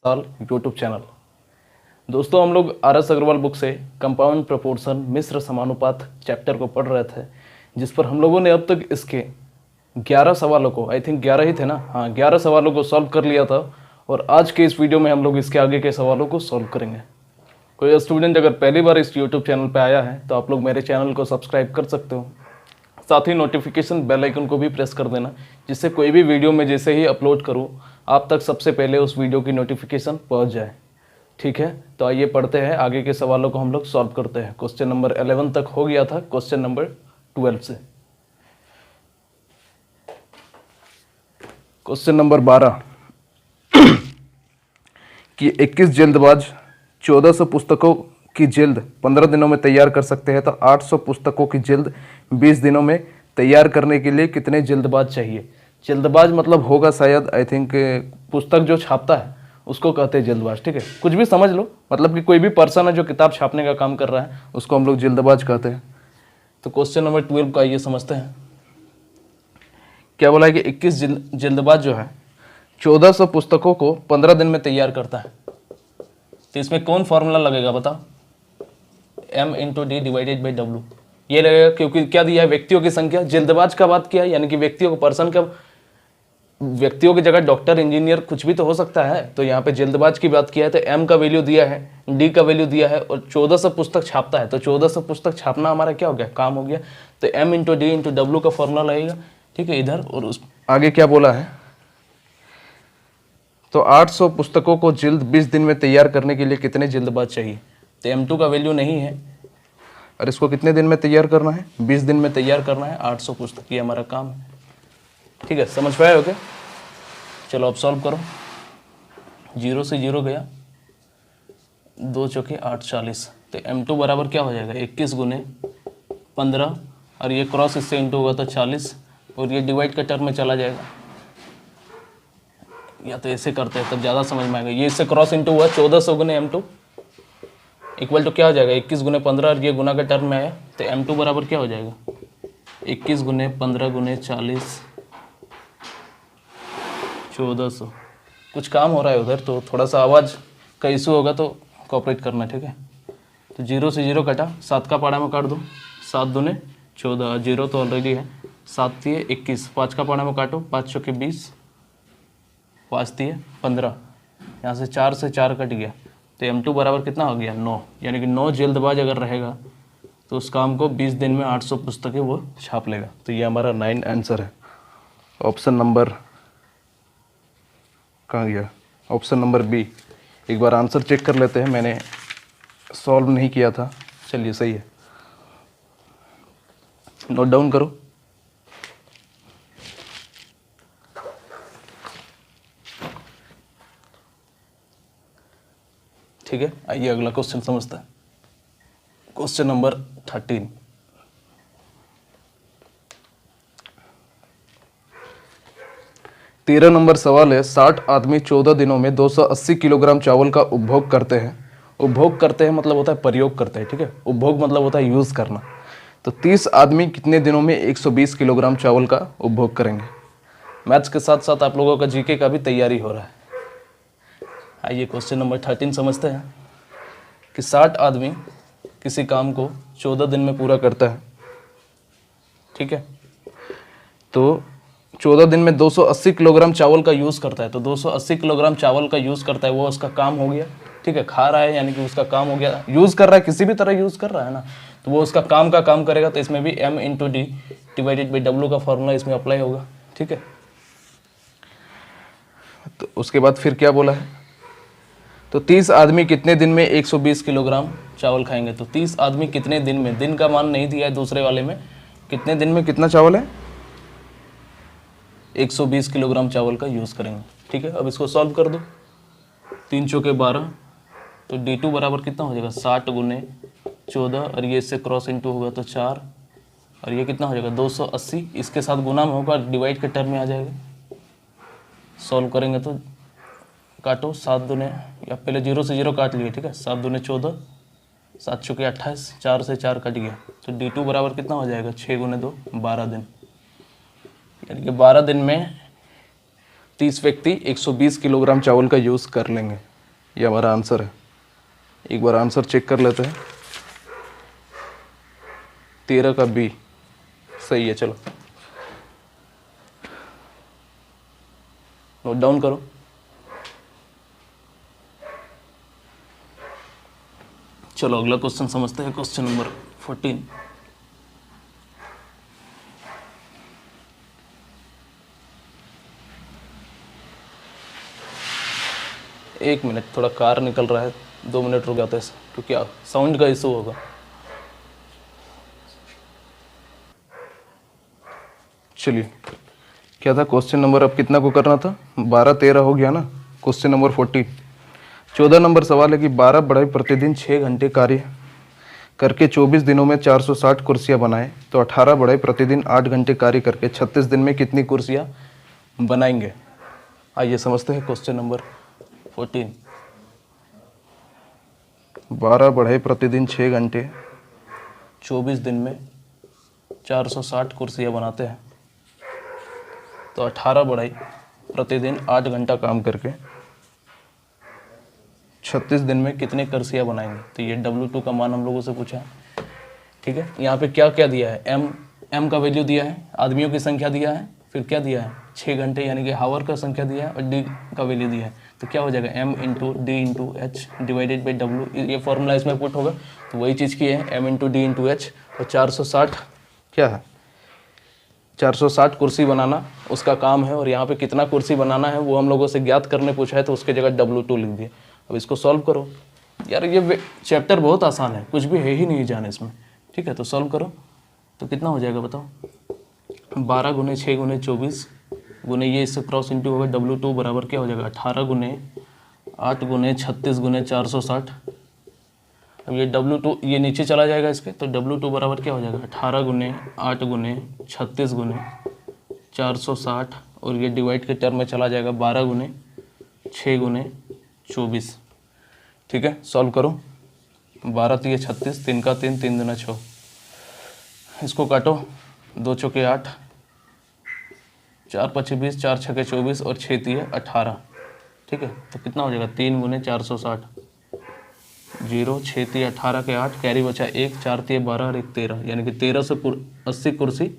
साल YouTube channel. दोस्तों, हम लोग आर.एस. अग्रवाल बुक से कंपाउंड प्रोपोर्शन मिश्र समानुपात चैप्टर को पढ़ रहे थे, जिस पर हम लोगों ने अब तक इसके 11 सवालों को, आई थिंक 11 ही थे ना, हाँ 11 सवालों को सॉल्व कर लिया था। और आज के इस वीडियो में हम लोग इसके आगे के सवालों को सॉल्व करेंगे। कोई स्टूडेंट अगर पहली बार इस यूट्यूब चैनल पर आया है तो आप लोग मेरे चैनल को सब्सक्राइब कर सकते हो, साथ ही नोटिफिकेशन बेल आइकन को भी प्रेस कर देना, जिससे कोई भी वीडियो में जैसे ही अपलोड करूँ आप तक सबसे पहले उस वीडियो की नोटिफिकेशन पहुंच जाए। ठीक है, तो आइए पढ़ते हैं, आगे के सवालों को हम लोग सॉल्व करते हैं। क्वेश्चन नंबर 11 तक हो गया था, क्वेश्चन नंबर 12 से क्वेश्चन नंबर 12 कि 21 जल्दबाज 1400 पुस्तकों की जल्द 15 दिनों में तैयार कर सकते हैं, तो 800 पुस्तकों की जल्द 20 दिनों में तैयार करने के लिए कितने जल्दबाज चाहिए। जल्दबाज मतलब होगा शायद, आई थिंक पुस्तक जो छापता है उसको कहते हैं जल्दबाज। ठीक है, कुछ भी समझ लो, मतलब कि कोई भी पर्सन है जो किताब छापने का काम कर रहा है उसको हम लोग जल्दबाज कहते हैं। तो क्वेश्चन नंबर 12 का ये समझते हैं। क्या बोला है कि 21 जल्दबाज जो है 1400 पुस्तकों को 15 दिन में तैयार करता है। तो इसमें कौन फॉर्मूला लगेगा बताओ? m into D divided by W ये लगेगा, क्योंकि क्या दिया है, व्यक्तियों की संख्या। जल्दबाज का बात किया है, यानी कि व्यक्तियों को, पर्सन का, व्यक्तियों की जगह डॉक्टर, इंजीनियर कुछ भी तो हो सकता है। तो यहाँ पे जल्दबाज की बात किया है, तो m का वैल्यू दिया है, d का वैल्यू दिया है, और 1400 पुस्तक छापता है। तो 1400 पुस्तक छापना हमारा क्या हो गया, काम हो गया। तो m into D into W का फॉर्मूला लगेगा। ठीक है, इधर और उस आगे क्या बोला है, तो 800 पुस्तकों को जल्द 20 दिन में तैयार करने के लिए कितने जल्दबाज चाहिए। तो m2 का वैल्यू नहीं है, और इसको कितने दिन में तैयार करना है, 20 दिन में तैयार करना है 800 पुस्तक, ये हमारा काम है। ठीक है, समझ पाए हो क्या? चलो अब सॉल्व करो। 0 से 0 गया, 2 चौके 8 40। तो m2 बराबर क्या हो जाएगा, 21 गुने 15, और ये क्रॉस इससे इंटू होगा तो 40, और ये डिवाइड का टर्म में चला जाएगा। या तो ऐसे करते हैं तब ज़्यादा समझ में आएगा। ये इससे क्रॉस इंटू हुआ, 1400 गुने m2 इक्वल टू क्या हो जाएगा, 21 गुने 15, और ये गुना का टर्म में आया। तो m2 बराबर क्या हो जाएगा, 21 गुने 15 गुने 40 1400। कुछ काम हो रहा है उधर, तो थोड़ा सा आवाज़ का इशू होगा तो कोऑपरेट करना। ठीक है, तो 0 से 0 कटा, 7 का पाड़ा में काट दो, 7 दूने 14, 0 तो ऑलरेडी है, 7 दिए 21, 5 का पाड़ा में काटो, 5 चौके 20, 5 दिए 15, यहाँ से 4 से 4 कट गया। तो m2 बराबर कितना हो गया, 9, यानी कि 9 जल्दबाज अगर रहेगा तो उस काम को 20 दिन में 800 पुस्तकें वो छाप लेगा। तो ये हमारा 9 आंसर है। ऑप्शन नंबर कहाँ गया, ऑप्शन नंबर बी। एक बार आंसर चेक कर लेते हैं, मैंने सॉल्व नहीं किया था। चलिए सही है, नोट डाउन करो। ठीक है, आइए अगला क्वेश्चन समझते हैं। Question number 13। तेरह नंबर सवाल है, 60 आदमी 14 दिनों में 280 किलोग्राम चावल का उपभोग करते हैं। उपभोग करते हैं मतलब होता है प्रयोग करते हैं। ठीक है, उपभोग मतलब होता है यूज़ करना। तो 30 आदमी कितने दिनों में 120 किलोग्राम चावल का उपभोग करेंगे। मैथ्स के साथ साथ आप लोगों का जीके का भी तैयारी हो रहा है। आइए क्वेश्चन नंबर 13 समझते हैं कि 60 आदमी किसी काम को 14 दिन में पूरा करता है। ठीक है, तो 14 दिन में 280 किलोग्राम चावल का यूज़ करता है। तो 280 किलोग्राम चावल का यूज़ करता है, वो उसका काम हो गया। ठीक है, खा रहा है यानी कि उसका काम हो गया। यूज़ कर रहा है, किसी भी तरह यूज़ कर रहा है ना, तो वो उसका काम का काम करेगा। तो इसमें भी m into D divided by W का फॉर्मूला इसमें अप्लाई होगा। ठीक है, तो उसके बाद फिर क्या बोला है, तो 30 आदमी कितने दिन में 120 किलोग्राम चावल खाएंगे। तो 30 आदमी कितने दिन में, दिन का मान नहीं दिया है दूसरे वाले में, कितने दिन में कितना चावल है, 120 किलोग्राम चावल का यूज़ करेंगे। ठीक है, अब इसको सॉल्व कर दो। 3 चौके 12, तो d2 बराबर कितना हो जाएगा, 60 गुने 14, और ये इससे क्रॉस इंटू होगा तो 4, और ये कितना हो जाएगा 280, इसके साथ गुना में होगा, डिवाइड के टर्म में आ जाएगा। सॉल्व करेंगे तो काटो, 7 दूने, या पहले 0 से 0 काट लिए। ठीक है, 7 दूने 14, 7 चौके 28, 4 से 4 कट गया। तो d2 बराबर कितना हो जाएगा, 6 गुने 2 12 दिन, यानी कि 12 दिन में 30 व्यक्ति 120 किलोग्राम चावल का यूज़ कर लेंगे। ये हमारा आंसर है। एक बार आंसर चेक कर लेते हैं। 13 का बी सही है। चलो नोट डाउन करो। चलो अगला क्वेश्चन समझते हैं। Question number 14। एक मिनट, थोड़ा कार निकल रहा है, 2 मिनट रुक जाते हैं क्योंकि साउंड का इशू होगा। चलिए, क्या था क्वेश्चन नंबर, अब कितना को करना था? 12-13 हो गया ना। क्वेश्चन नंबर 14, 14 नंबर सवाल है कि 12 बढ़ई प्रतिदिन 6 घंटे कार्य करके 24 दिनों में 460 कुर्सियां बनाए तो 18 बढ़ई प्रतिदिन 8 घंटे कार्य करके 36 दिन में कितनी कुर्सियां बनाएंगे? आइए समझते हैं क्वेश्चन नंबर 14। 12 बढ़ई प्रतिदिन 6 घंटे 24 दिन में 460 कुर्सियां बनाते हैं तो 18 बढ़ई प्रतिदिन 8 घंटा काम करके 36 दिन में कितने कुर्सियां बनाएंगे? तो ये W2 का मान हम लोगों से पूछा है। ठीक है, यहाँ पे क्या क्या दिया है? M का वैल्यू दिया है, आदमियों की संख्या दिया है, फिर क्या दिया है? 6 घंटे यानी कि हावर का संख्या दिया है, और D का वैल्यू दिया है। तो क्या हो जाएगा? M into D into H divided by W। ये फॉर्मूला इसमें पुट होगा, तो वही चीज़ की है, M into D into H. और 460 क्या है? 460 कुर्सी बनाना उसका काम है, और यहाँ पे कितना कुर्सी बनाना है वो हम लोगों से ज्ञात करने पूछा है, तो उसके जगह W2 लिख दिए। अब इसको सॉल्व करो। यार ये चैप्टर बहुत आसान है, कुछ भी है ही नहीं जाने इसमें। ठीक है, तो सॉल्व करो। तो कितना हो जाएगा बताओ? 12 गुने 6 गुने 24 गुने ये इससे क्रॉस इंटू होगा W2 बराबर क्या हो जाएगा? 18 गुने 8 गुने 36 गुने 460। अब ये W2 ये नीचे चला जाएगा इसके, तो W2 बराबर क्या हो जाएगा? 18 गुने 8 गुने 36 गुने 460, और ये डिवाइड के टर्म में चला जाएगा 12 गुने 6 गुने 24। ठीक है, सॉल्व करो। 12 3 36, 3 का 3, 3 दूना 6। इसको काटो, 2 चौके 8, 4 5 20, 4 6 24, और 6 3 18। ठीक है, तो कितना हो जाएगा? 3 गुने 460 0 6 3 18 के 8, कैरी बचा 1, 4 3 12 और 1 13, यानी कि 1380 कुर्सी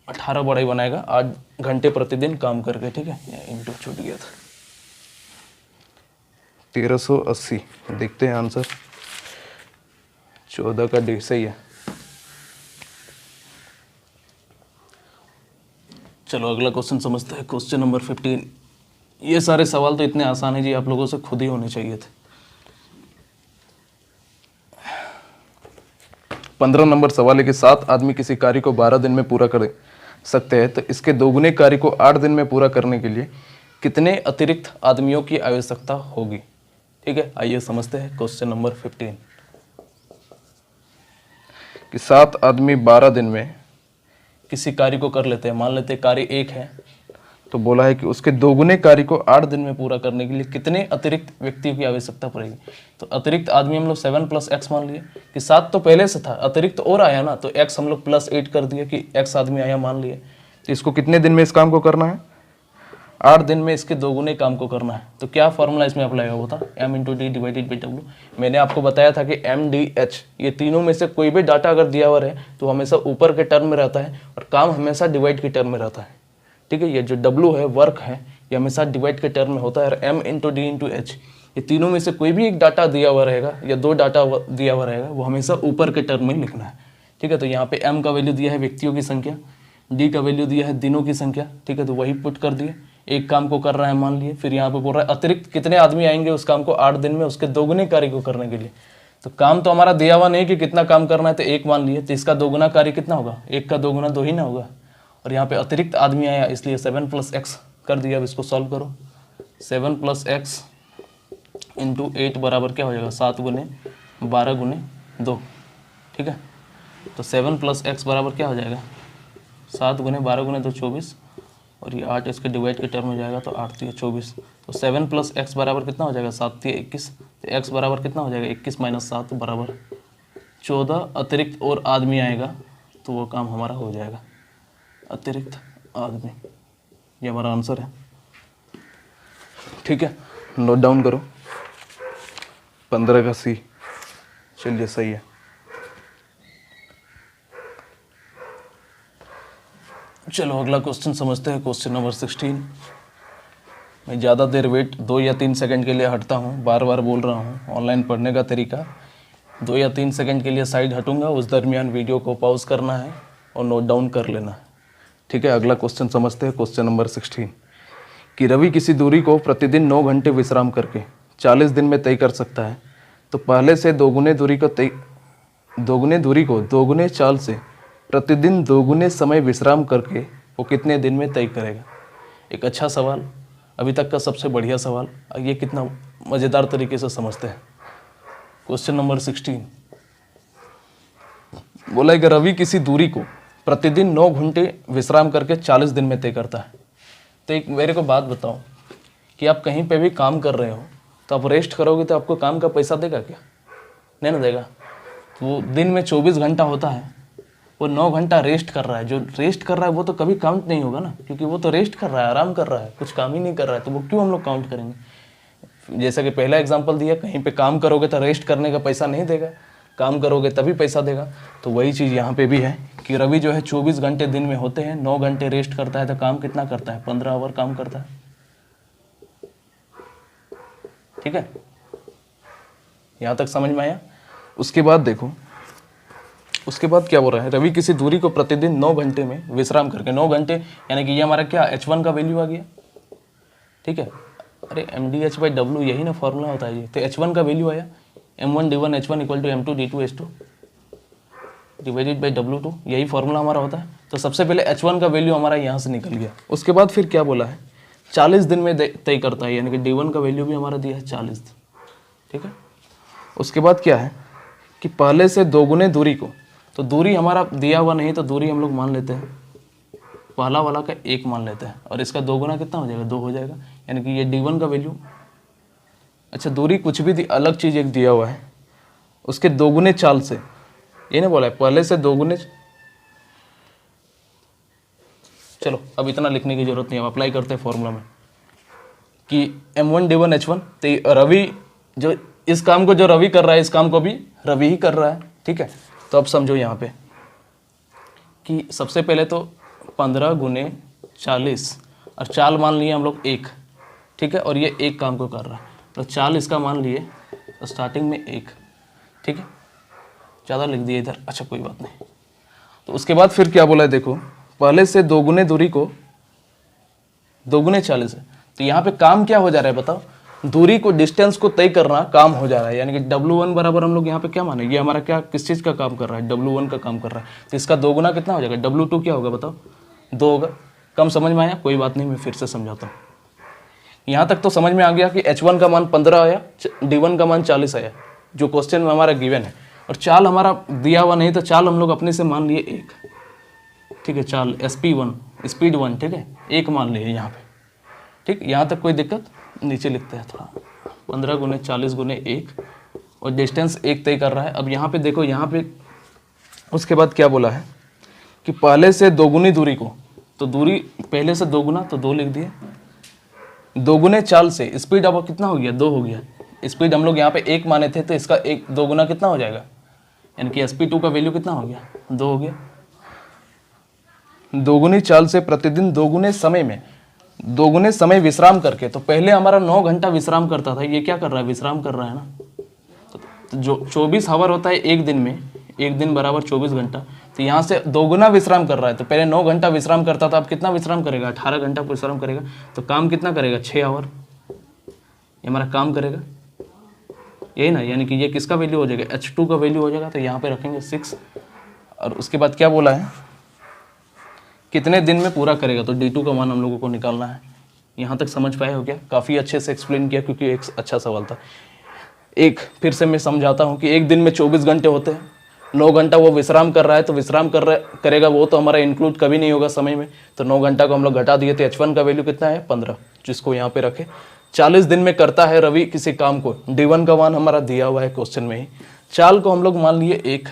18 बढ़ई बनाएगा 8 घंटे प्रतिदिन काम करके। ठीक है, इंटू छूट गया था। 1380। देखते हैं आंसर। 14 का डी सही है। चलो अगला क्वेश्चन समझते हैं। Question number 15। ये सारे सवाल तो इतने आसान है जी, आप लोगों से खुद ही होने चाहिए थे। 15 नंबर सवाल है कि 7 आदमी किसी कार्य को 12 दिन में पूरा कर सकते हैं, तो इसके दोगुने कार्य को 8 दिन में पूरा करने के लिए कितने अतिरिक्त आदमियों की आवश्यकता होगी? ठीक है, आइए समझते हैं क्वेश्चन नंबर 15 कि 7 आदमी 12 दिन में किसी कार्य को कर लेते हैं। मान लेते हैं कार्य 1 है, तो बोला है कि उसके दोगुने कार्य को 8 दिन में पूरा करने के लिए कितने अतिरिक्त व्यक्तियों की आवश्यकता पड़ेगी? तो अतिरिक्त आदमी हम लोग 7 + x मान लिए कि 7 तो पहले से था, अतिरिक्त और आया ना, तो x हम लोग +8 कर दिया कि x आदमी आया मान लिए। तो इसको कितने दिन में इस काम को करना है? 8 दिन में इसके दोगुने काम को करना है। तो क्या फॉर्मूला इसमें अप्लाई होता? M into D divided by W। मैंने आपको बताया था कि MDH, ये तीनों में से कोई भी डाटा अगर दिया हुआ है तो हमेशा ऊपर के टर्म में रहता है, और काम हमेशा डिवाइड के टर्म में रहता है। ठीक है, ये जो W है, वर्क है, ये हमेशा डिवाइड के टर्म में होता है। और M into D into H, ये तीनों में से कोई भी एक डाटा दिया हुआ रहेगा या 2 डाटा दिया हुआ रहेगा, वो हमेशा ऊपर के टर्म में लिखना है। ठीक है, तो यहाँ पे M का वैल्यू दिया है व्यक्तियों की संख्या, D का वैल्यू दिया है दिनों की संख्या। ठीक है, तो वही पुट कर दिए। एक काम को कर रहा है मान लिए, फिर यहाँ पे बोल रहा है अतिरिक्त कितने आदमी आएंगे उस काम को 8 दिन में उसके दोगुने कार्य को करने के लिए। तो काम तो हमारा दिया हुआ नहीं कि कितना काम करना है, तो 1 मान लिए, तो इसका दोगुना कार्य कितना होगा? 1 का दोगुना 2 ही ना होगा। और यहाँ पे अतिरिक्त आदमी आया इसलिए 7 + x कर दिया। अब इसको सॉल्व करो। 7 + x इंटू 8 बराबर क्या हो जाएगा? 7 गुने 12 गुने 2। ठीक है, तो 7 + x बराबर क्या हो जाएगा? 7 गुने 12 गुने 2 24, और ये 8 इसके डिवाइड के टर्म में जाएगा, तो 8 3 24। तो 7 + x बराबर कितना हो जाएगा? 7 3 21। तो x बराबर कितना हो जाएगा? 21 - 7 बराबर 14 अतिरिक्त और आदमी आएगा, तो वो काम हमारा हो जाएगा। अतिरिक्त आदमी, ये हमारा आंसर है। ठीक है, नोट डाउन करो, 15 का सी। चलिए सही है। चलो अगला क्वेश्चन समझते हैं, क्वेश्चन नंबर 16। मैं ज़्यादा देर वेट 2 या 3 सेकंड के लिए हटता हूँ, बार बार बोल रहा हूँ। ऑनलाइन पढ़ने का तरीका, 2 या 3 सेकंड के लिए साइड हटूंगा, उस दरमियान वीडियो को पॉज करना है और नोट डाउन कर लेना है। ठीक है, अगला क्वेश्चन समझते हैं, क्वेश्चन नंबर 16 कि रवि किसी दूरी को प्रतिदिन 9 घंटे विश्राम करके 40 दिन में तय कर सकता है, तो पहले से दोगुने दूरी को दोगुने चाल से प्रतिदिन दोगुने समय विश्राम करके वो कितने दिन में तय करेगा। एक अच्छा सवाल, अभी तक का सबसे बढ़िया सवाल। ये कितना मज़ेदार तरीके से समझते हैं। क्वेश्चन नंबर 16 बोला कि रवि किसी दूरी को प्रतिदिन 9 घंटे विश्राम करके 40 दिन में तय करता है। तो एक मेरे को बात बताओ कि आप कहीं पे भी काम कर रहे हो तो आप रेस्ट करोगे तो आपको काम का पैसा देगा क्या? नहीं ना देगा। तो वो दिन में 24 घंटा होता है, वो 9 घंटा रेस्ट कर रहा है। जो रेस्ट कर रहा है वो तो कभी काउंट नहीं होगा ना, क्योंकि वो तो रेस्ट कर रहा है, आराम कर रहा है, कुछ काम ही नहीं कर रहा है, तो वो क्यों हम लोग काउंट करेंगे। जैसा कि पहला एग्जांपल दिया, कहीं पे काम करोगे तो रेस्ट करने का पैसा नहीं देगा, काम करोगे तभी पैसा देगा। तो वही चीज़ यहाँ पे भी है कि रवि जो है 24 घंटे दिन में होते हैं, 9 घंटे रेस्ट करता है, तो काम कितना करता है? 15 आवर काम करता है। ठीक है, यहाँ तक समझ में आया। उसके बाद देखो, उसके बाद क्या बोल रहा है, रवि किसी दूरी को प्रतिदिन 9 घंटे में विश्राम करके, 9 घंटे यानी कि ये हमारा क्या H1 का वैल्यू आ गया। ठीक है, अरे MDH/W यही ना फॉर्मूला होता है ये। तो H1 का वैल्यू आया, M1D1 H1 = M2 D2 H2 divided by W2, यही फॉर्मूला हमारा होता है। तो सबसे पहले H1 का वैल्यू हमारा यहाँ से निकल गया। उसके बाद फिर क्या बोला है, 40 दिन में तय करता है, यानी कि D1 का वैल्यू भी हमारा दिया है 40। ठीक है, उसके बाद क्या है कि पहले से दोगुने दूरी को, तो दूरी हमारा दिया हुआ नहीं, तो दूरी हम लोग मान लेते हैं, पहला वाला का 1 मान लेते हैं, और इसका दोगुना कितना हो जाएगा? 2 हो जाएगा, यानी कि ये D1 का वैल्यू। अच्छा, दूरी कुछ भी अलग चीज़ एक दिया हुआ है, उसके दोगुने चाल से, ये नहीं बोला है पहले से दोगुने। चलो अब इतना लिखने की जरूरत नहीं है, अप्लाई करते हैं फॉर्मूला में कि M1D1 H1। तो रवि जो इस काम को जो रवि कर रहा है, इस काम को भी रवि ही कर रहा है। ठीक है, तो अब समझो यहाँ पे कि सबसे पहले तो 15 × 40, और चाल मान लिए हम लोग 1। ठीक है, और ये 1 काम को कर रहा है, तो चाल इसका मान लिए स्टार्टिंग में 1। ठीक है, ज़्यादा लिख दिए इधर, अच्छा कोई बात नहीं। तो उसके बाद फिर क्या बोला है, देखो पहले से दोगुने दूरी को दोगुने 40 है। तो यहाँ पे काम क्या हो जा रहा है बताओ, दूरी को, डिस्टेंस को तय करना काम हो जा रहा है, यानी कि W1 बराबर हम लोग यहाँ पे क्या माने, ये हमारा क्या किस चीज़ का काम कर रहा है? W1 का काम कर रहा है। तो इसका दोगुना कितना हो जाएगा? W2 क्या होगा बताओ? 2 होगा। कम समझ में आया? कोई बात नहीं, मैं फिर से समझाता हूँ। यहाँ तक तो समझ में आ गया कि H1 का मान 15 आया, D1 का मान 40 आया, जो क्वेश्चन में हमारा गिवन है। और चाल हमारा दिया हुआ नहीं, तो चाल हम लोग अपने से मान लिए 1। ठीक है, चाल SP1 स्पीड 1, ठीक है, 1 मान लिए यहाँ पे। ठीक, यहाँ तक कोई दिक्कत? नीचे लिखते हैं थोड़ा, 15 × 40 × 1, और डिस्टेंस 1 तय कर रहा है। अब यहाँ पे देखो, यहाँ पे उसके बाद क्या बोला है कि पहले से दोगुनी दूरी को, तो दूरी पहले से दोगुना, तो 2 लिख दिए, दोगुने चाल से स्पीड अब कितना हो गया? 2 हो गया। स्पीड हम लोग यहाँ पे 1 माने थे, तो इसका 1 दोगुना कितना हो जाएगा, यानी कि SP2 का वैल्यू कितना हो गया? 2 हो गया। दोगुनी चाल से प्रतिदिन दोगुने समय विश्राम करके, तो पहले हमारा 9 घंटा विश्राम करता था, ये क्या कर रहा है? विश्राम कर रहा है ना। तो जो 24 आवर होता है एक दिन में, एक दिन बराबर 24 घंटा, तो यहाँ से दोगुना विश्राम कर रहा है। तो पहले 9 घंटा विश्राम करता था, अब कितना विश्राम करेगा? 18 घंटा विश्राम करेगा। तो काम कितना करेगा? 6 आवर, ये हमारा काम करेगा, यही ना। यानी कि ये किसका वैल्यू हो जाएगा? H2 का वैल्यू हो जाएगा। तो यहाँ पे रखेंगे 6, और उसके बाद क्या बोला है, कितने दिन में पूरा करेगा? तो D2 का मान हम लोगों को निकालना है। यहाँ तक समझ पाए हो क्या? काफ़ी अच्छे से एक्सप्लेन किया, क्योंकि एक अच्छा सवाल था। एक फिर से मैं समझाता हूँ कि एक दिन में 24 घंटे होते हैं, 9 घंटा वो विश्राम कर रहा है, तो विश्राम करेगा वो तो हमारा इंक्लूड कभी नहीं होगा समय में। तो 9 घंटा को हम लोग घटा दिए, तो H1 का वैल्यू कितना है? 15, जिसको यहाँ पे रखे। 40 दिन में करता है रवि किसी काम को, D1 का मान हमारा दिया हुआ है क्वेश्चन में ही। चाल को हम लोग मान लिए 1।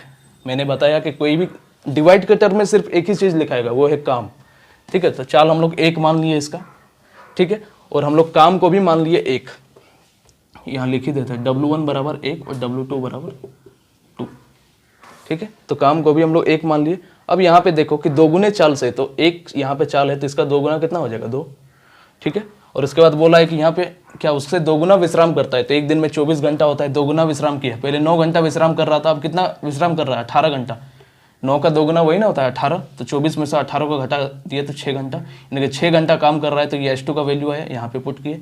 मैंने बताया कि कोई भी डिवाइड के टर्म में सिर्फ एक ही चीज़ लिखाएगा, वो है काम। ठीक है, तो चाल हम लोग 1 मान लिए इसका। ठीक है, और हम लोग काम को भी मान लिए 1। यहाँ लिख ही देते हैं W1 बराबर 1 और W2 बराबर 2। ठीक है, तो काम को भी हम लोग 1 मान लिए। अब यहाँ पे देखो कि 2 गुने चाल से, तो 1 यहाँ पे चाल है तो इसका 2 गुना कितना हो जाएगा 2। ठीक है, और उसके बाद बोला है कि यहाँ पे क्या उससे 2 गुना विश्राम करता है, तो एक दिन में 24 घंटा होता है, 2 गुना विश्राम किया। पहले 9 घंटा विश्राम कर रहा था, अब कितना विश्राम कर रहा है 18 घंटा। 9 का 2 गुना वही ना होता है 18, तो 24 में से 18 को घटा दिए तो 6 घंटा, यानी कि 6 घंटा काम कर रहा है। तो ये H2 का वैल्यू है, यहाँ पे पुट किए।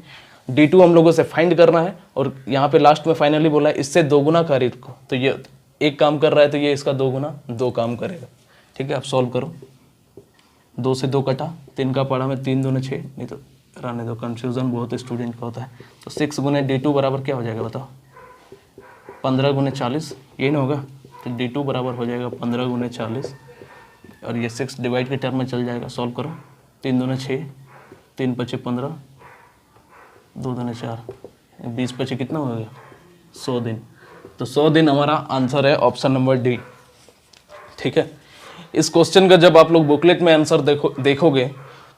D2 हम लोगों से फाइंड करना है, और यहाँ पे लास्ट में फाइनली बोला है इससे 2 गुना कार्य को, तो ये 1 काम कर रहा है तो ये इसका 2 गुना 2 काम करेगा। ठीक है, अब सॉल्व करो। 2 से 2 कटा, 3 का पढ़ा में 3 दूने 6, नहीं तो रहने दो, कंफ्यूजन बहुत स्टूडेंट का होता है। तो 6 गुने D2 बराबर क्या हो जाएगा बताओ, 15 गुने 40, यही ना होगा। तो D2 बराबर हो जाएगा 15 गुने 40, और ये 6 डिवाइड के टर्म में चल जाएगा। सॉल्व करो, 3 दूने 6, 3 पचे 15, 2 दूने 4, 20 पचे कितना हो गया 100 दिन। तो 100 दिन हमारा आंसर है ऑप्शन नंबर डी। ठीक है, इस क्वेश्चन का जब आप लोग बुकलेट में आंसर देखोगे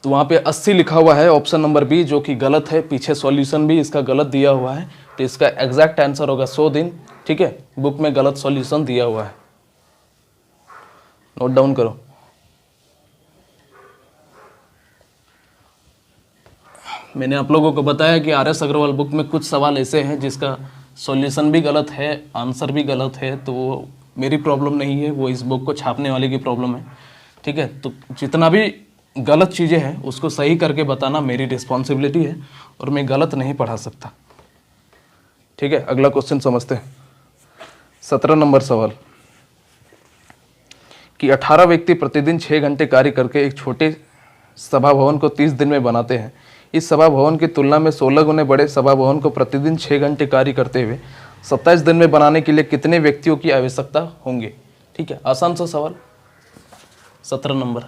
तो वहाँ पे 80 लिखा हुआ है ऑप्शन नंबर बी, जो कि गलत है। पीछे सॉल्यूशन भी इसका गलत दिया हुआ है, तो इसका एग्जैक्ट आंसर होगा 100 दिन। ठीक है, बुक में गलत सॉल्यूशन दिया हुआ है, नोट डाउन करो। मैंने आप लोगों को बताया कि RS अग्रवाल बुक में कुछ सवाल ऐसे हैं जिसका सॉल्यूशन भी गलत है, आंसर भी गलत है, तो वो मेरी प्रॉब्लम नहीं है, वो इस बुक को छापने वाले की प्रॉब्लम है। ठीक है, तो जितना भी गलत चीज़ें हैं उसको सही करके बताना मेरी रिस्पॉन्सिबिलिटी है, और मैं गलत नहीं पढ़ा सकता। ठीक है, अगला क्वेश्चन समझते हैं। 17 नंबर सवाल कि 18 व्यक्ति प्रतिदिन 6 घंटे कार्य करके एक छोटे सभा भवन को 30 दिन में बनाते हैं। इस सभा भवन की तुलना में 16 गुने बड़े सभा भवन को प्रतिदिन 6 घंटे कार्य करते हुए 27 दिन में बनाने के लिए कितने व्यक्तियों की आवश्यकता होंगे। ठीक है, आसान सा सवाल। 17 नंबर,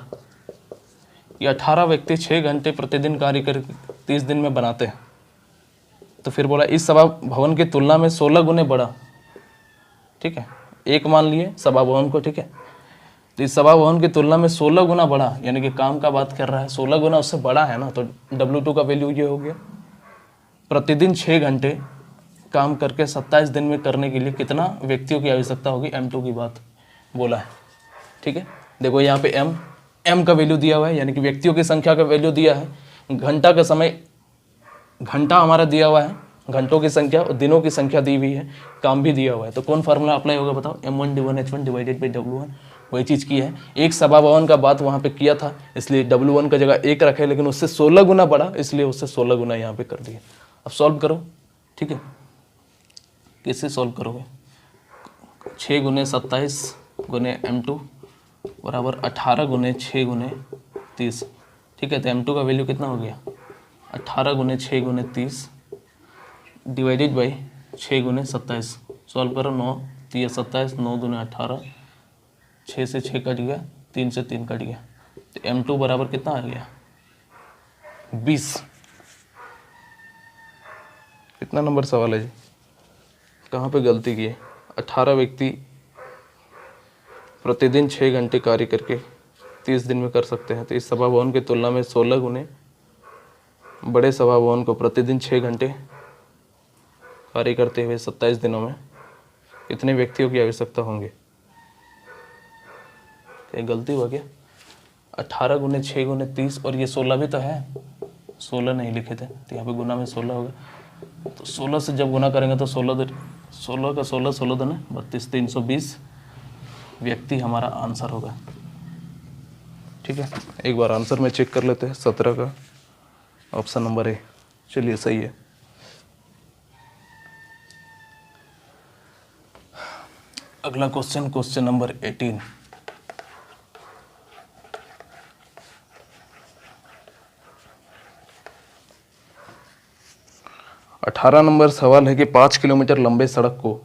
ये 18 व्यक्ति 6 घंटे प्रतिदिन कार्य कर 30 दिन में बनाते हैं, तो फिर बोला इस सभा भवन की तुलना में 16 गुने बड़ा। ठीक है, एक मान लिए सभा भवन को। ठीक है, तो इस सभा भवन की तुलना में 16 गुना बड़ा, यानी कि काम का बात कर रहा है, 16 गुना उससे बड़ा है ना, तो W2 का वैल्यू ये हो गया। प्रतिदिन 6 घंटे काम करके 27 दिन में करने के लिए कितना व्यक्तियों की आवश्यकता होगी, M2 की बात बोला है। ठीक है, देखो यहाँ पे M का वैल्यू दिया हुआ है, यानी कि व्यक्तियों की संख्या का वैल्यू दिया है। घंटा का समय, घंटा हमारा दिया हुआ है, घंटों की संख्या और दिनों की संख्या दी हुई है, काम भी दिया हुआ है। तो कौन फार्मूला अप्लाई होगा बताओ, M1D1H1 डिवाइडेड बाई W1, वही चीज़ की है। एक सभा भवन का बात वहाँ पे किया था, इसलिए W1 का जगह 1 रखे, लेकिन उससे 16 गुना बड़ा, इसलिए उससे 16 गुना यहाँ पे कर दिया। अब सॉल्व करो। ठीक है, कैसे सॉल्व करोगे, 6 गुने 27 गुने M2 बराबर 18 गुने 6 गुने 30। ठीक है, तो M2 का वैल्यू कितना हो गया 18 गुने 6 गुने 30 डिवाइडेड बाई 6 गुने 27। सॉल्व करो, 9 3 27, 9 दूने 18, 6 से 6 कट गया, 3 से 3 कट गया, तो M2 बराबर कितना आ गया 20। कितना नंबर सवाल है जी, कहाँ पे गलती की है। 18 व्यक्ति प्रतिदिन 6 घंटे कार्य करके 30 दिन में कर सकते हैं, तो इस सभा भवन की तुलना में 16 गुने बड़े सभा भवन को प्रतिदिन 6 घंटे कार्य करते हुए 27 दिनों में कितने व्यक्तियों की आवश्यकता होंगे। ये गलती हो गया, 18 गुने 6 गुने 30, और ये 16 भी तो है, 16 नहीं लिखे थे, तो यहाँ पे गुना में 16 होगा। तो 16 से जब गुना करेंगे तो 16 का 16 दिन 32, 320 व्यक्ति हमारा आंसर होगा। ठीक है, एक बार आंसर में चेक कर लेते हैं। 17 का ऑप्शन नंबर ए, चलिए सही है। अगला क्वेश्चन, क्वेश्चन नंबर 18। अठारह नंबर सवाल है कि 5 किलोमीटर लंबे सड़क को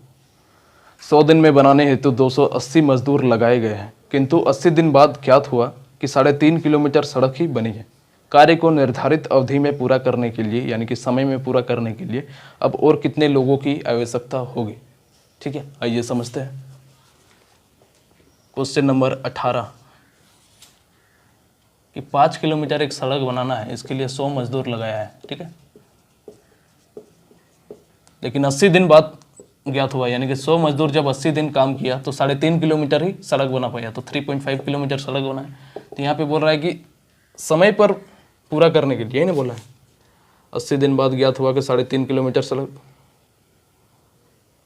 100 दिन में बनाने हेतु 280 मजदूर लगाए गए हैं, किंतु 80 दिन बाद ज्ञात हुआ कि 3.5 किलोमीटर सड़क ही बनी है। कार्य को निर्धारित अवधि में पूरा करने के लिए, यानी कि समय में पूरा करने के लिए अब और कितने लोगों की आवश्यकता होगी। ठीक है, आइए समझते हैं। क्वेश्चन नंबर 18 कि 5 किलोमीटर एक सड़क बनाना है, इसके लिए 100 मजदूर लगाया है। ठीक है, लेकिन 80 दिन बाद ज्ञात हुआ, यानी कि 100 मजदूर जब 80 दिन काम किया तो 3.5 किलोमीटर ही सड़क बना पाया, तो 3.5 किलोमीटर सड़क बना है। तो यहाँ पे बोल रहा है कि समय पर पूरा करने के लिए, यही नहीं बोला है, 80 दिन बाद ज्ञात हुआ कि 3.5 किलोमीटर सड़क,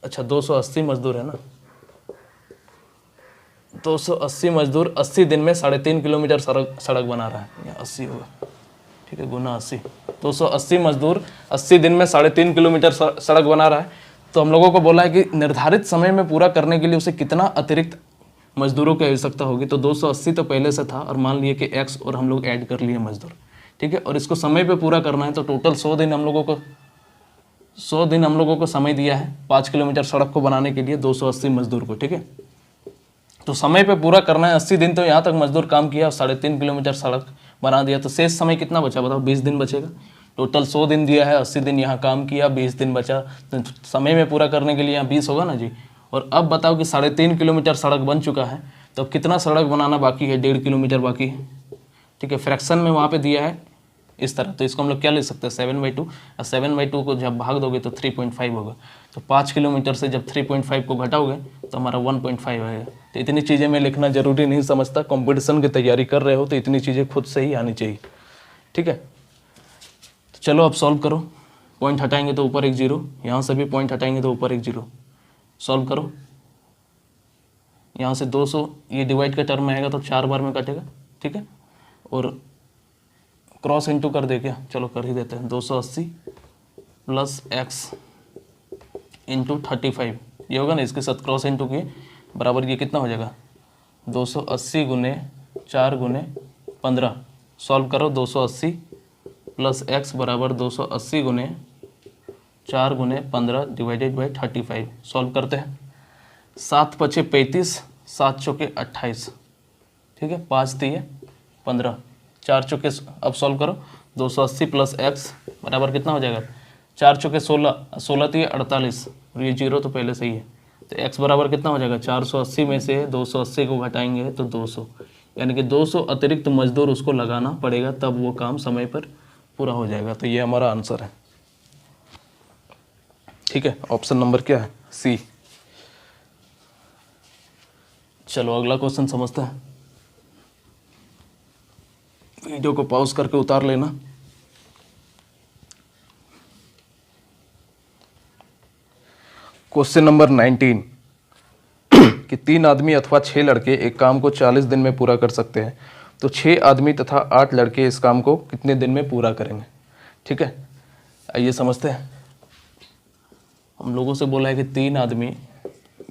अच्छा 280 मजदूर है ना, 280 मजदूर 80 दिन में 3.5 किलोमीटर सड़क बना रहा है, या 80 होगा, ठीक है, गुना 80, 280 मजदूर 80 दिन में 3.5 किलोमीटर सड़क बना रहा है। तो हम लोगों को बोला है कि निर्धारित समय में पूरा करने के लिए उसे कितना अतिरिक्त मजदूरों की आवश्यकता होगी। तो 280 तो पहले से था, और मान लिए कि x और हम लोग ऐड कर लिए मजदूर, ठीक है, और इसको समय पे पूरा करना है। तो टोटल 100 दिन हम लोगों को समय दिया है 5 किलोमीटर सड़क को बनाने के लिए 280 मजदूर को, ठीक है। तो समय पे पूरा करना है 80 दिन, तो यहाँ तक मजदूर काम किया और 3.5 किलोमीटर सड़क बना दिया, तो शेष समय कितना बचा बताओ, 20 दिन बचेगा। टोटल 100 दिन दिया है, 80 दिन यहाँ काम किया, 20 दिन बचा, तो समय में पूरा करने के लिए यहाँ 20 होगा ना जी। और अब बताओ कि 3.5 किलोमीटर सड़क बन चुका है, तो कितना सड़क बनाना बाकी है, 1.5 किलोमीटर बाकी है, ठीक है। फ्रैक्शन में वहाँ पे दिया है इस तरह, तो इसको हम लोग क्या ले सकते हैं 7/2, और 7/2 को जब भाग दोगे तो 3.5 होगा। तो 5 किलोमीटर से जब 3.5 को घटाओगे तो हमारा 1.5 आएगा। तो इतनी चीज़ें मैं लिखना जरूरी नहीं समझता, कंपटीशन की तैयारी कर रहे हो तो इतनी चीज़ें खुद से ही आनी चाहिए, ठीक है। तो चलो अब सॉल्व करो, पॉइंट हटाएंगे तो ऊपर एक जीरो, यहाँ से भी पॉइंट हटाएंगे तो ऊपर एक जीरो, सॉल्व करो। यहाँ से 200 ये डिवाइड का टर्म आएगा तो 4 बार में कटेगा, ठीक है, और क्रॉस इंटू कर दे क्या, चलो कर ही देते हैं। 280 प्लस x इंटू 35, ये होगा ना, इसके साथ क्रॉस इंटू किए बराबर ये कितना हो जाएगा 280 गुने 4 गुने 15, सॉल्व करो। 280 प्लस x बराबर 280 गुने 4 गुने 15 डिवाइडेड बाई 35, सॉल्व करते हैं। 7 पचे 35, 7 चौके 28, ठीक है, 5 दिए 15, 4 चौके, अब सॉल्व करो। 280 प्लस x बराबर कितना हो जाएगा, 4 चौके 16, 16 दिए 48, और ये जीरो तो पहले से ही है, तो x बराबर कितना हो जाएगा 480 में से 280 को घटाएंगे तो 200, यानी कि 200 अतिरिक्त मजदूर उसको लगाना पड़ेगा, तब वो काम समय पर पूरा हो जाएगा। तो ये हमारा आंसर है, ठीक है। ऑप्शन नंबर क्या है, सी। चलो अगला क्वेश्चन समझते हैं, वीडियो को पॉज करके उतार लेना। क्वेश्चन नंबर 19 कि 3 आदमी अथवा 6 लड़के एक काम को 40 दिन में पूरा कर सकते हैं, तो 6 आदमी तथा 8 लड़के इस काम को कितने दिन में पूरा करेंगे, ठीक है। आइए समझते हैं। हम लोगों से बोला है कि 3 आदमी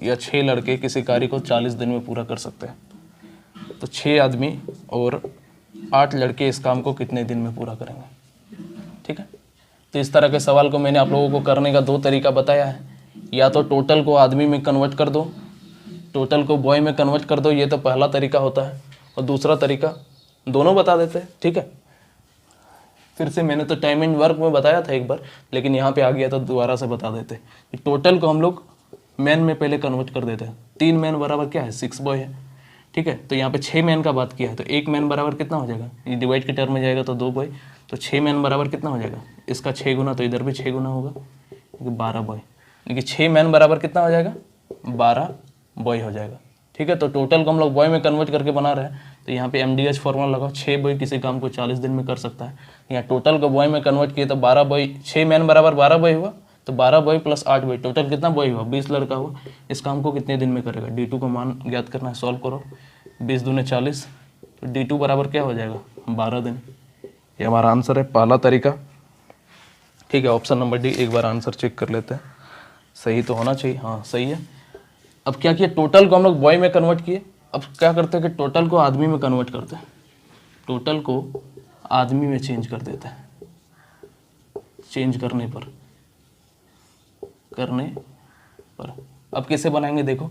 या 6 लड़के किसी कार्य को 40 दिन में पूरा कर सकते हैं, तो 6 आदमी और 8 लड़के इस काम को कितने दिन में पूरा करेंगे, ठीक है। तो इस तरह के सवाल को मैंने आप लोगों को करने का 2 तरीका बताया है, या तो टोटल को आदमी में कन्वर्ट कर दो, टोटल को बॉय में कन्वर्ट कर दो, ये तो पहला तरीका होता है, और दूसरा तरीका दोनों बता देते हैं, ठीक है। फिर से मैंने तो टाइम एंड वर्क में बताया था एक बार, लेकिन यहाँ पे आ गया तो दोबारा से बता देते हैं। टोटल को हम लोग मैन में पहले कन्वर्ट कर देते हैं। 3 मैन बराबर क्या है 6 बॉय है, ठीक है। तो यहाँ पे 6 मैन का बात किया है, तो 1 मैन बराबर कितना हो जाएगा, ये डिवाइड के टर्म में जाएगा तो 2 बॉय, तो 6 मैन बराबर कितना हो जाएगा, इसका 6 गुना, तो इधर भी 6 गुना होगा, क्योंकि 12 बॉय, यानी कि 6 मैन बराबर कितना हो जाएगा 12 बॉय हो जाएगा, ठीक है। तो टोटल को हम लोग बॉय में कन्वर्ट करके बना रहे हैं, तो यहाँ पे MDH फॉर्मूला लगाओ, 6 बॉय किसी काम को 40 दिन में कर सकता है। यहाँ टोटल को बॉय में कन्वर्ट किए तो 12 बॉय, 6 मैन बराबर 12 बॉय हुआ, तो 12 बॉय प्लस 8 बॉय, टोटल कितना बॉय हुआ 20 लड़का हुआ। इस काम को कितने दिन में करेगा, D2 को मान ज्ञात करना है, सॉल्व करो। 20 दूने 40, तो D2 बराबर क्या हो जाएगा 12 दिन। ये हमारा आंसर है, पहला तरीका, ठीक है। ऑप्शन नंबर डी, एक बार आंसर चेक कर लेते हैं, सही तो होना चाहिए, हाँ सही है। अब क्या किया, टोटल को हम लोग बॉय में कन्वर्ट किए, अब क्या करते हैं कि टोटल को आदमी में कन्वर्ट करते हैं, टोटल को आदमी में चेंज कर देते हैं। चेंज करने पर अब कैसे बनाएंगे, देखो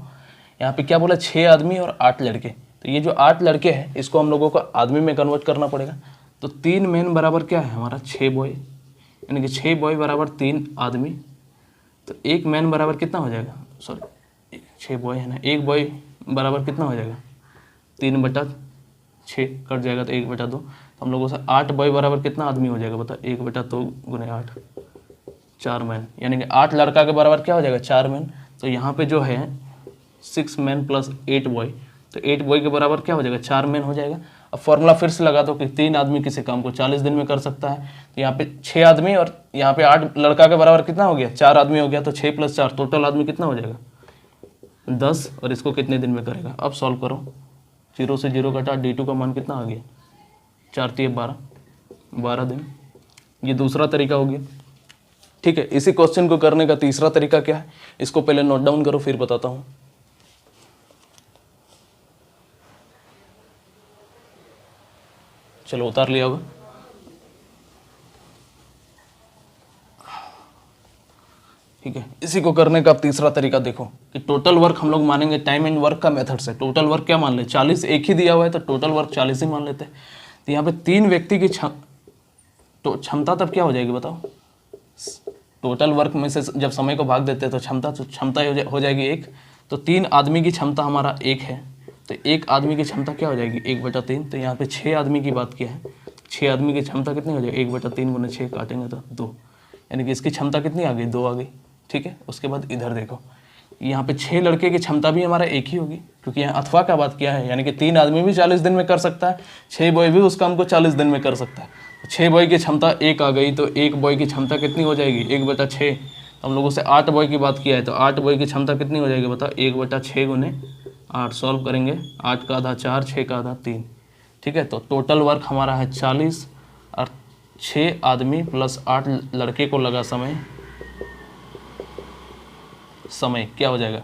यहाँ पे क्या बोला 6 आदमी और 8 लड़के, तो ये जो 8 लड़के हैं इसको हम लोगों को आदमी में कन्वर्ट करना पड़ेगा। तो 3 मैन बराबर क्या है हमारा 6 बॉय, यानी कि 6 बॉय बराबर 3 आदमी, तो 1 मैन बराबर कितना हो जाएगा, सॉरी 6 बॉय है ना, 1 बॉय बराबर कितना हो जाएगा 3/6 कट जाएगा तो 1/2, तो हम लोगों से 8 बॉय बराबर कितना आदमी हो जाएगा बता, 1/2 गुने 8, 4 मैन, यानी कि 8 लड़का के बराबर क्या हो जाएगा 4 मैन। तो यहाँ पे जो है 6 मैन प्लस 8 बॉय, तो 8 बॉय के बराबर क्या हो जाएगा 4 मैन हो जाएगा। अब फॉर्मूला फिर से लगा दो कि 3 आदमी किसी काम को 40 दिन में कर सकता है, तो यहाँ पे 6 आदमी और यहाँ पे 8 लड़का के बराबर कितना हो गया 4 आदमी हो गया, तो 6 + 4 टोटल आदमी कितना हो जाएगा 10, और इसको कितने दिन में करेगा। अब सॉल्व करो, 0 से 0 कटा, D2 का मान कितना आ गया 4 × 12, 12 दिन। ये दूसरा तरीका हो गया, ठीक है। इसी क्वेश्चन को करने का तीसरा तरीका क्या है, इसको पहले नोट डाउन करो फिर बताता हूँ। चलो उतार लिया होगा। ठीक है, इसी को करने का अब तीसरा तरीका देखो कि टोटल वर्क हम लोग मानेंगे टाइम एंड वर्क का मेथड से। टोटल वर्क क्या मान ले 40, एक ही दिया हुआ है तो टोटल वर्क 40 ही मान लेते हैं। तो यहाँ पे 3 व्यक्ति की क्षमता तब क्या हो जाएगी बताओ। टोटल वर्क में से जब समय को भाग देते हैं तो क्षमता हो जाएगी 1। तो 3 आदमी की क्षमता हमारा 1 है, तो 1 आदमी की क्षमता क्या हो जाएगी 1/3। तो यहाँ पे 6 आदमी की बात किया है, 6 आदमी की क्षमता कितनी हो जाएगी 1/3 × 6 काटेंगे तो 2, यानी कि इसकी क्षमता कितनी आ गई 2 आ गई, ठीक है। उसके बाद इधर देखो, यहाँ पे 6 लड़के की क्षमता भी हमारा 1 ही होगी, क्योंकि यहाँ अथवा का बात किया है, यानी कि 3 आदमी भी 40 दिन में कर सकता है, 6 बॉय भी उस काम को 40 दिन में कर सकता है। 6 बॉय की क्षमता 1 आ गई, तो 1 बॉय की क्षमता कितनी हो जाएगी 1/6। हम लोगों से 8 बॉय की बात किया है, तो 8 बॉय की क्षमता कितनी हो जाएगी बताओ 1/6 × 8। सॉल्व करेंगे, 8 का आधा 4, 6 का आधा 3, ठीक है। तो टोटल वर्क हमारा है 40 और 6 आदमी प्लस 8 लड़के को लगा समय क्या हो जाएगा,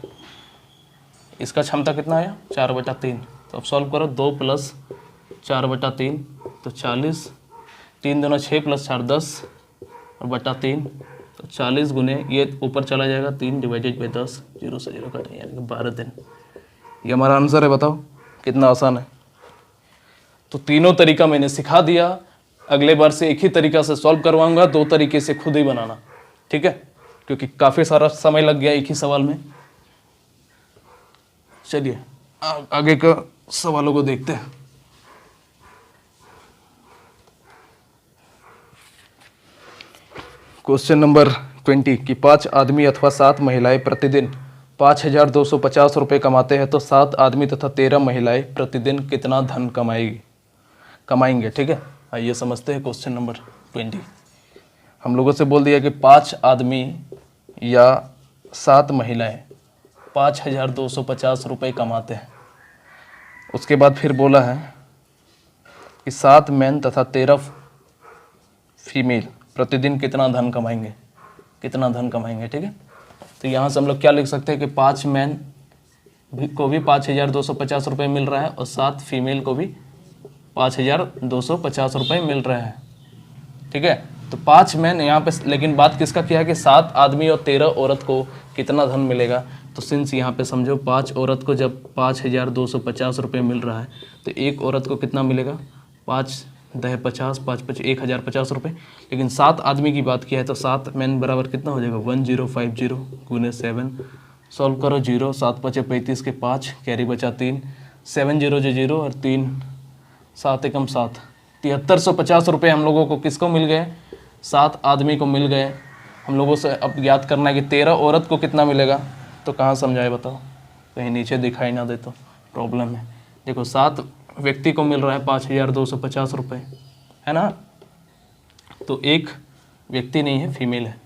इसका क्षमता कितना आया 4/3। तो अब सॉल्व करो, 2 + 4/3 तो 40, 3 दूना 6 + 4 10 और /3, तो 40 गुने ये ऊपर चला जाएगा 3 / 10, 0 से 0 कटे, यानी कि 12 दिन। ये हमारा आंसर है, बताओ कितना आसान है। तो तीनों तरीका मैंने सिखा दिया, अगले बार से एक ही तरीका से सॉल्व करवाऊंगा, 2 तरीके से खुद ही बनाना, ठीक है, क्योंकि काफ़ी सारा समय लग गया एक ही सवाल में। चलिए आगे का सवालों को देखते हैं। क्वेश्चन नंबर 20 कि 5 आदमी अथवा 7 महिलाएं प्रतिदिन 5,250 रुपये कमाते हैं, तो 7 आदमी तथा 13 महिलाएं प्रतिदिन कितना धन कमाएंगे, ठीक है। आइए समझते हैं क्वेश्चन नंबर 20। हम लोगों से बोल दिया कि 5 आदमी या 7 महिलाएं 5,250 रुपये कमाते हैं। उसके बाद फिर बोला है कि 7 मैन तथा 13 फीमेल प्रतिदिन कितना धन कमाएंगे, ठीक है। तो यहाँ से हम लोग क्या लिख सकते हैं कि 5 मैन को भी 5,250 रुपये मिल रहा है और 7 फीमेल को भी 5,250 रुपये मिल रहे हैं, ठीक है। तो 5 मैन यहाँ पे, लेकिन बात किसका किया है कि 7 आदमी और 13 औरत को कितना धन मिलेगा। तो सिंस यहाँ पे समझो 5 औरत को जब 5,250 रुपये मिल रहा है, तो एक औरत को कितना मिलेगा 5 × 50, 5 × 5 = 1,050 रुपये। लेकिन 7 आदमी की बात किया है, तो 7 मैन बराबर कितना हो जाएगा 1050 × 7। सॉल्व करो, 0 7 × 5 = 35 के 5 कैरी बचा 3, 7 0 0 और 3 7 एकम 7, 7350 रुपये हम लोगों को किसको मिल गए 7 आदमी को मिल गए। हम लोगों से अब याद करना है कि 13 औरत को कितना मिलेगा, तो कहाँ समझाए बताओ, कहीं नीचे दिखाई ना दे तो प्रॉब्लम है। देखो 7 व्यक्ति को मिल रहा है 5,250 रुपये, है ना। तो एक व्यक्ति नहीं है, फीमेल है,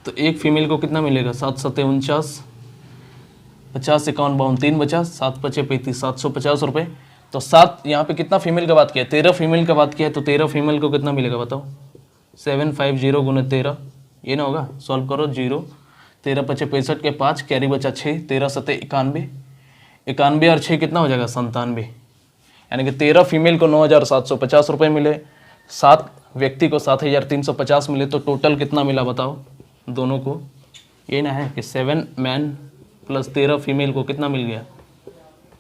तो एक फीमेल को कितना मिलेगा 7 × 7 = 49, 50 51 52 3 बचा, 7 × 5 = 35, 750 रुपये। तो 7 यहाँ पे कितना फीमेल का बात किया है 13 फीमेल का बात किया है, तो 13 फीमेल को कितना मिलेगा बताओ 750 × 13, ये ना होगा। सॉल्व करो, 0 13 × 5 = 65 के 5 कैरी बचा 6, 13 × 7 = 91, 91 और 6 कितना हो जाएगा 97, यानी कि 13 फीमेल को 9,750 रुपये मिले, 7 व्यक्ति को 7,350 मिले, तो टोटल कितना मिला बताओ दोनों को। ये ना है कि 7 मैन प्लस 13 फीमेल को कितना मिल गया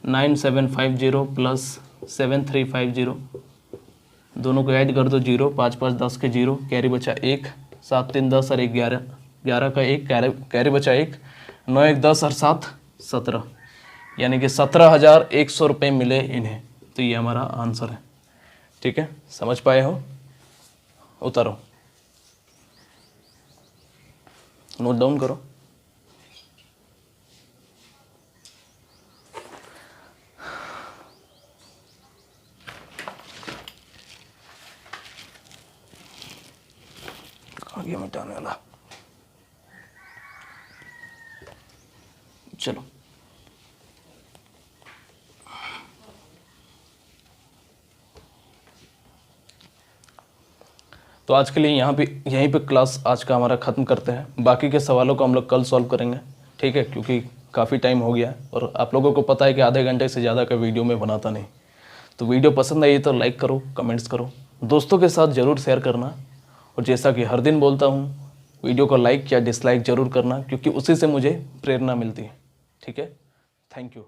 9750 प्लस 7350, दोनों को ऐड कर दो, 0 5 5 10 के 0 कैरी बचा 1, 7 3 10 और 1 11, 11 का 1 कैरी बचा 1, 9 1 10 और 7 17, यानी कि 17,100 रुपये मिले इन्हें। तो ये हमारा आंसर है, ठीक है, समझ पाए हो। उतारो, नोट डाउन करो। आगे मिटाने वाला, चलो। तो आज के लिए यहीं पे क्लास आज का हमारा ख़त्म करते हैं। बाकी के सवालों को हम लोग कल सॉल्व करेंगे, ठीक है, क्योंकि काफ़ी टाइम हो गया है और आप लोगों को पता है कि आधे घंटे से ज़्यादा का वीडियो मैं बनाता नहीं। तो वीडियो पसंद आई तो लाइक करो, कमेंट्स करो, दोस्तों के साथ ज़रूर शेयर करना। और जैसा कि हर दिन बोलता हूँ, वीडियो को लाइक या डिसलाइक ज़रूर करना, क्योंकि उसी से मुझे प्रेरणा मिलती है, ठीक है। Thank you.